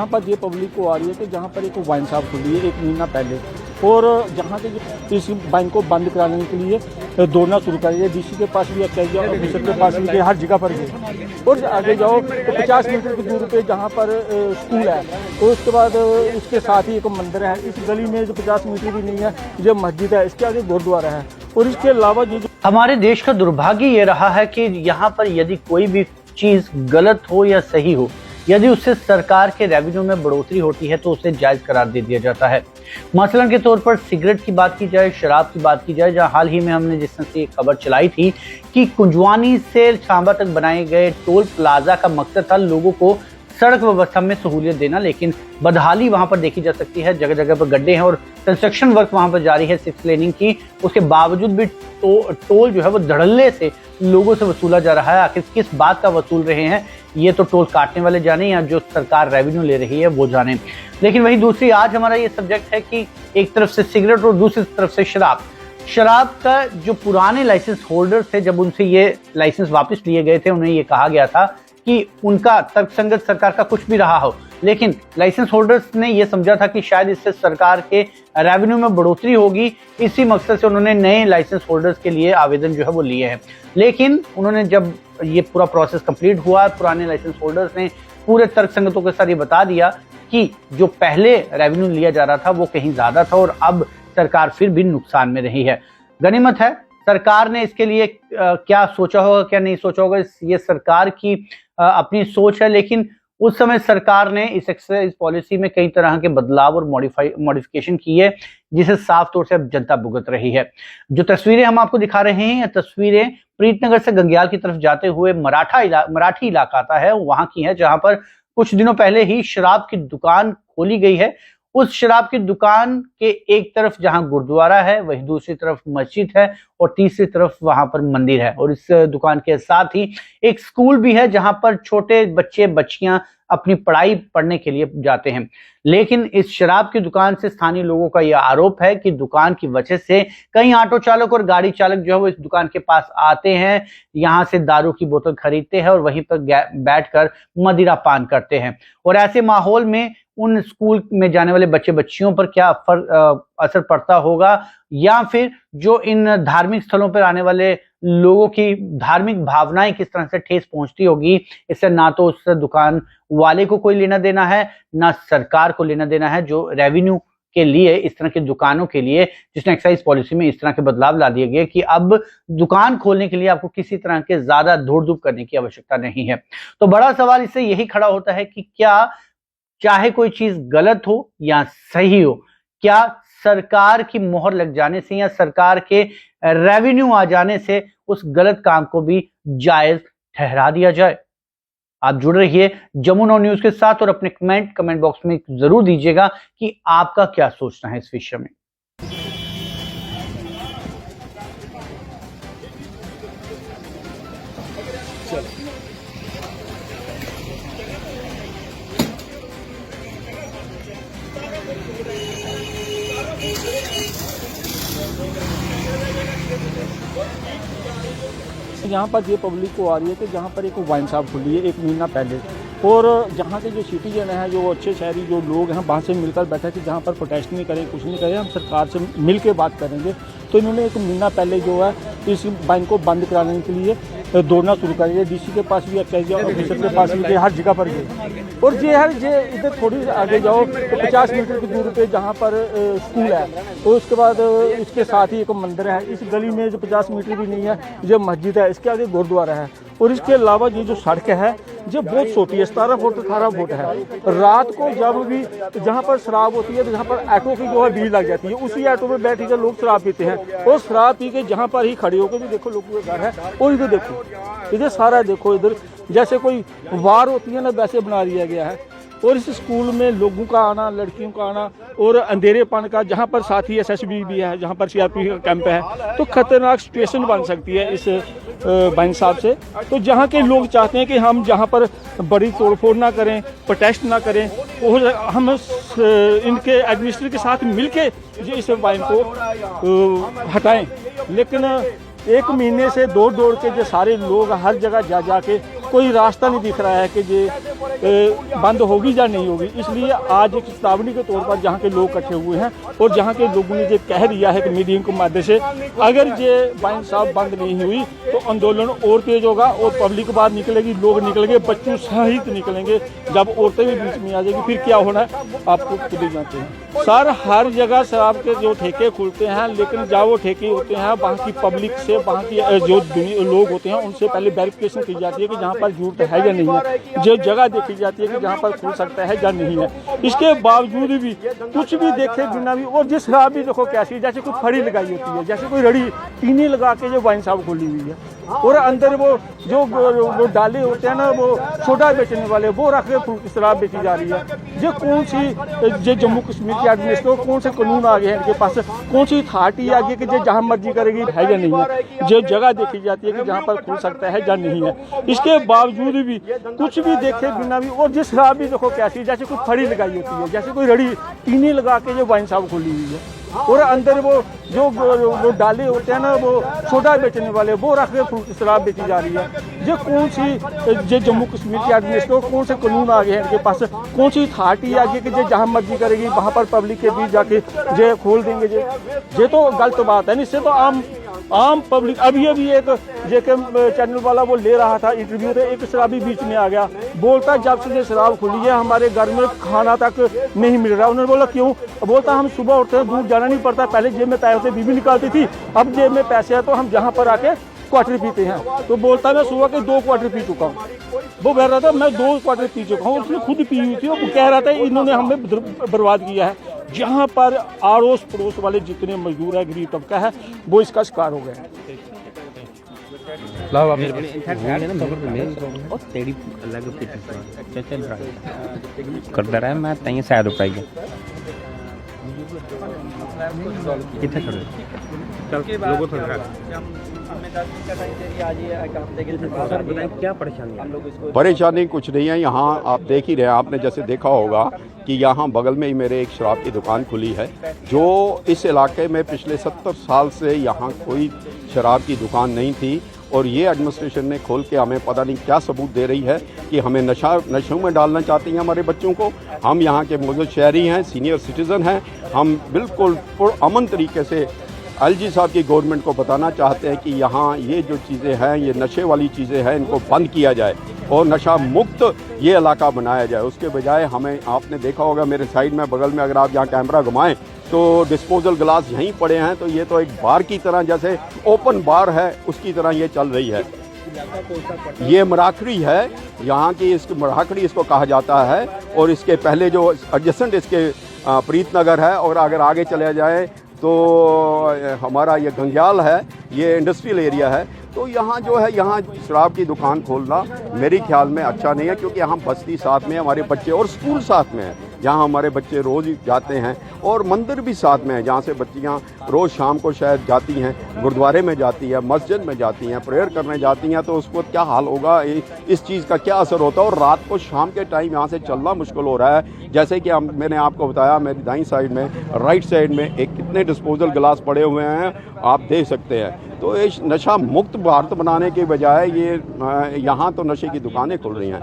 यहाँ पर ये पब्लिक को आ रही है कि जहाँ पर एक वाइन शॉप खुली है 1 महीना पहले, और जहाँ के इस वाइन को बंद कराने के लिए दौड़ना शुरू कर दिया। डीसी के पास भी, एक्साइज ऑफिसर के पास भी गए, हर जगह पर गए। और आगे जाओ तो 50 मीटर की दूरी पे जहाँ पर स्कूल है, और उसके बाद उसके साथ ही एक मंदिर है। इस गली में जो 50 मीटर भी नहीं है, ये मस्जिद है, इसके आगे गुरुद्वारा है। और इसके अलावा ये हमारे देश का दुर्भाग्य ये रहा है कि यहाँ पर यदि कोई भी चीज गलत हो या सही हो, यदि उससे सरकार के रेवेन्यू में बढ़ोतरी होती है तो उसे जायज करार दे दिया जाता है। मसलन के तौर पर सिगरेट की बात की जाए, शराब की बात की जाए, जहां हाल ही में हमने जिस तरह से एक खबर चलाई थी कि कुंजवानी से छांबा तक बनाए गए टोल प्लाजा का मकसद था लोगों को सड़क व्यवस्था में सहूलियत देना, लेकिन बदहाली वहां पर देखी जा सकती है। जगह जगह पर गड्ढे हैं और कंस्ट्रक्शन वर्क वहां पर जारी है 6 लेनिंग की। उसके बावजूद भी टोल जो है वो धड़ल्ले से लोगों से वसूला जा रहा है। आखिर किस बात का वसूल रहे हैं, ये तो टोल काटने वाले जाने या जो सरकार रेवेन्यू ले रही है वो जाने। लेकिन वही दूसरी, आज हमारा ये सब्जेक्ट है कि एक तरफ से सिगरेट और दूसरी तरफ से शराब का जो पुराने लाइसेंस होल्डर्स थे, जब उनसे ये लाइसेंस वापस लिए गए थे, उन्हें ये कहा गया था कि उनका तर्कसंगत सरकार का कुछ भी रहा हो, लेकिन लाइसेंस होल्डर्स ने यह समझा था कि शायद इससे सरकार के रेवेन्यू में बढ़ोतरी होगी। इसी मकसद से उन्होंने नए लाइसेंस होल्डर्स के लिए आवेदन जो है वो लिए हैं। लेकिन उन्होंने जब ये पूरा प्रोसेस कंप्लीट हुआ, पुराने लाइसेंस होल्डर्स ने पूरे तर्कसंगतों के साथ ये बता दिया कि जो पहले रेवेन्यू लिया जा रहा था वो कहीं ज्यादा था और अब सरकार फिर भी नुकसान में रही है। गनीमत है, सरकार ने इसके लिए क्या सोचा होगा, क्या नहीं सोचा होगा, ये सरकार की अपनी सोच है। लेकिन उस समय सरकार ने इस एक्साइज पॉलिसी में कई तरह के बदलाव और मॉडिफिकेशन किए, जिसे साफ तौर से अब जनता भुगत रही है। जो तस्वीरें हम आपको दिखा रहे हैं, ये तस्वीरें प्रीतनगर से गंगयाल की तरफ जाते हुए मराठी इलाका आता है, वहां की है, जहां पर कुछ दिनों पहले ही शराब की दुकान खोली गई है। उस शराब की दुकान के एक तरफ जहां गुरुद्वारा है, वहीं दूसरी तरफ मस्जिद है और तीसरी तरफ वहां पर मंदिर है। और इस दुकान के साथ ही एक स्कूल भी है जहां पर छोटे बच्चे बच्चियां अपनी पढ़ाई पढ़ने के लिए जाते हैं। लेकिन इस शराब की दुकान से स्थानीय लोगों का यह आरोप है कि दुकान की वजह से कई ऑटो चालक और गाड़ी चालक जो है वो इस दुकान के पास आते हैं, यहां से दारू की बोतल खरीदते हैं और वहीं पर बैठकर मदिरा पान करते हैं। और ऐसे माहौल में उन स्कूल में जाने वाले बच्चे बच्चियों पर क्या असर पड़ता होगा, या फिर जो इन धार्मिक स्थलों पर आने वाले लोगों की धार्मिक भावनाएं किस तरह से ठेस पहुंचती होगी, इससे ना तो उस दुकान वाले को कोई लेना देना है, ना सरकार को लेना देना है, जो रेवेन्यू के लिए इस तरह की दुकानों के लिए जिसने एक्साइज पॉलिसी में इस तरह के बदलाव ला दिए गए कि अब दुकान खोलने के लिए आपको किसी तरह के ज्यादा दौड़ धूप करने की आवश्यकता नहीं है। तो बड़ा सवाल इससे यही खड़ा होता है कि क्या चाहे कोई चीज गलत हो या सही हो, क्या सरकार की मोहर लग जाने से या सरकार के रेवेन्यू आ जाने से उस गलत काम को भी जायज ठहरा दिया जाए? आप जुड़ रहिए जमुना न्यूज के साथ और अपने कमेंट बॉक्स में जरूर दीजिएगा कि आपका क्या सोचना है इस विषय में। यहाँ पर ये पब्लिक को आ रही है कि जहाँ पर एक वाइन शॉप खुली है 1 महीना पहले, और जहाँ के जो सिटीजन हैं, जो अच्छे शहरी जो लोग हैं, वहाँ से मिलकर बैठा कि जहाँ पर प्रोटेस्ट नहीं करें, कुछ नहीं करें, हम सरकार से मिल के बात करेंगे। तो इन्होंने 1 महीना पहले जो है इस वाइन को बंद कराने के लिए दौड़ना शुरू कर दिया। डीसी के पास भी, एक्साइज ऑफिसर के पास भी गए, हर जगह पर गए। और ये इधर थोड़ी आगे जाओ तो 50 मीटर की दूरी पे जहाँ पर स्कूल है, और उसके बाद उसके साथ ही एक मंदिर है। इस गली में जो 50 मीटर भी नहीं है, ये मस्जिद है, इसके आगे गुरुद्वारा है। और इसके अलावा ये जो सड़क है ये बहुत छोटी है, 17 फुट 18 फुट है। रात को जब भी जहाँ पर शराब होती है तो जहाँ पर ऑटो की जो है भीड़ लग जाती है, उसी ऑटो में बैठ के लोग शराब पीते हैं, और शराब पी के जहाँ पर ही खड़े होकर भी देखो लोगों का घर है। और इधर देखो, इधर सारा देखो, इधर जैसे कोई वार होती है ना, वैसे बना दिया गया है। और इस स्कूल में लोगों का आना, लड़कियों का आना और अंधेरेपन का, जहाँ पर साथ ही SSB भी है, जहाँ पर CRP का कैंप है, तो खतरनाक सिचुएशन बन सकती है इस वाइन शॉप से। तो जहाँ के लोग चाहते हैं कि हम जहाँ पर बड़ी तोड़फोड़ ना करें, प्रोटेस्ट ना करें, और हम इनके एडमिनिस्ट्रेटर के साथ मिलके जो इस वाइन को हटाएं। लेकिन 1 महीने से दौड़ के जो सारे लोग हर जगह जा के कोई रास्ता नहीं दिख रहा है कि ये बंद होगी या नहीं होगी। इसलिए आज एक चेतावनी के तौर पर जहाँ के लोग इकट्ठे हुए हैं और जहाँ के लोगों ने ये कह दिया है कि मीडिया के माध्यम से अगर ये वाइन शॉप बंद नहीं हुई तो आंदोलन और तेज होगा और पब्लिक बाहर निकलेगी, लोग निकलेंगे, बच्चों सहित निकलेंगे। जब औरतें भी बीच में आ जाएगी फिर क्या होना है आपको खुद ही जानते हैं। सर हर जगह शराब के जो ठेके खुलते हैं, लेकिन जब वो ठेके होते हैं वहाँ की पब्लिक से, वहाँ की जो लोग होते हैं उनसे पहले वेरिफिकेशन की जाती है कि जहाँ पर झूठ है या नहीं है, जो जगह देखी जाती है कि जहाँ पर खुल सकता है या नहीं है। इसके बावजूद भी कुछ भी देखे बिना भी, और जिस शराब भी देखो कैसी, जैसे कोई फड़ी लगाई होती है, जैसे कोई रड़ी टीनी लगा के जो वाइन शॉप खोली हुई है और अंदर वो डाले होते हैं ना, वो सोडा बेचने वाले, वो रख के शराब बेची जा रही है। ये कौन सी ये जम्मू कश्मीर की एडमिनिस्ट्रेशन, कौन से कानून आ गए हैं इनके पास, कौन सी अथॉरिटी आ गई कि ये जहाँ मर्जी करेगी है या नहीं है, जो जगह देखी जाती है कि जहाँ पर खुल सकता है या नहीं है। इसके बावजूद भी कुछ भी देखे बिना भी, और जिस शराब भी देखो कैसी, जैसे कोई फड़ी लगाई होती है, जैसे कोई रड़ी टीनी लगा के जो वाइन शॉप खोली हुई है और अंदर वो डाले होते हैं ना, वो सोडा बेचने वाले, वो रख के शराब बेची जा रही है। ये कौन सी ये जम्मू कश्मीर की एडमिनिस्ट्रेशन, कौन से कानून आ गए हैं इनके पास, कौन सी अथॉरिटी आ गई कि ये जहाँ मर्जी करेगी वहाँ पर पब्लिक के बीच जाके ये खोल देंगे। ये तो गलत बात है। इससे तो आम पब्लिक, अभी एक जेके चैनल वाला वो ले रहा था इंटरव्यू, तो एक शराबी बीच में आ गया, बोलता जब से ये शराब खुली है हमारे घर में खाना तक नहीं मिल रहा। उन्होंने बोला क्यों? बोलता हम सुबह उठते हैं, दूर जाना नहीं पड़ता, पहले जेब में पैसे बीवी निकालती थी, अब जेब में पैसे हैं तो हम जहाँ पर आके क्वार्टर पीते हैं। तो बोलता मैं सुबह के 2 क्वार्टर पी चुका हूँ। वो कह रहा था मैं 2 क्वार्टर पी चुका हूँ, उसने खुद पी हुई थी। वो कह रहा था इन्होंने हमें बर्बाद किया है। जहाँ पर आड़ोस पड़ोस वाले जितने मजदूर है, गरीब तबका है, वो इसका शिकार हो गया है। करता रहा मैं तई शायद उपाई कितने खड़े लोगों क्या परेशानी कुछ नहीं है। यहाँ आप देख ही रहे हैं, आपने जैसे देखा होगा कि यहाँ बगल में ही मेरे एक शराब की दुकान खुली है, जो इस इलाके में पिछले 70 साल से यहाँ कोई शराब की दुकान नहीं थी। और ये एडमिनिस्ट्रेशन ने खोल के हमें पता नहीं क्या सबूत दे रही है कि हमें नशों में डालना चाहती हैं हमारे बच्चों को। हम यहाँ के मौजूद शहरी हैं, सीनियर सिटीज़न हैं, हम बिल्कुल पुरअमन तरीके से एलजी साहब की गवर्नमेंट को बताना चाहते हैं कि यहाँ ये जो चीज़ें हैं, ये नशे वाली चीज़ें हैं, इनको बंद किया जाए और नशा मुक्त ये इलाका बनाया जाए। उसके बजाय हमें, आपने देखा होगा मेरे साइड में बगल में, अगर आप यहाँ कैमरा घुमाएं तो डिस्पोजल ग्लास यहीं पड़े हैं। तो ये तो एक बार की तरह, जैसे ओपन बार है उसकी तरह ये चल रही है। ये मराखड़ी है, यहाँ की इसकी मराखड़ी इसको कहा जाता है। और इसके पहले जो एडजेसेंट इसके प्रीतनगर है, और अगर आगे चले जाए तो हमारा ये गंग्याल है, ये इंडस्ट्रियल एरिया है। तो यहाँ जो है, यहाँ शराब की दुकान खोलना मेरे ख्याल में अच्छा नहीं है, क्योंकि हम बस्ती साथ में, हमारे बच्चे और स्कूल साथ में है, जहाँ हमारे बच्चे रोज़ जाते हैं, और मंदिर भी साथ में है, जहाँ से बच्चियाँ रोज़ शाम को शायद जाती हैं, गुरुद्वारे में जाती है, मस्जिद में जाती हैं, प्रेयर करने जाती हैं। तो उसको क्या हाल होगा, इस चीज़ का क्या असर होता है। और रात को शाम के टाइम यहाँ से चलना मुश्किल हो रहा है। जैसे कि मैंने आपको बताया, मेरी दाईं साइड में, राइट साइड में एक कितने डिस्पोजल गिलास पड़े हुए हैं, आप देख सकते हैं। तो इस नशा मुक्त भारत बनाने के बजाय ये यहाँ तो नशे की दुकानें खुल रही हैं।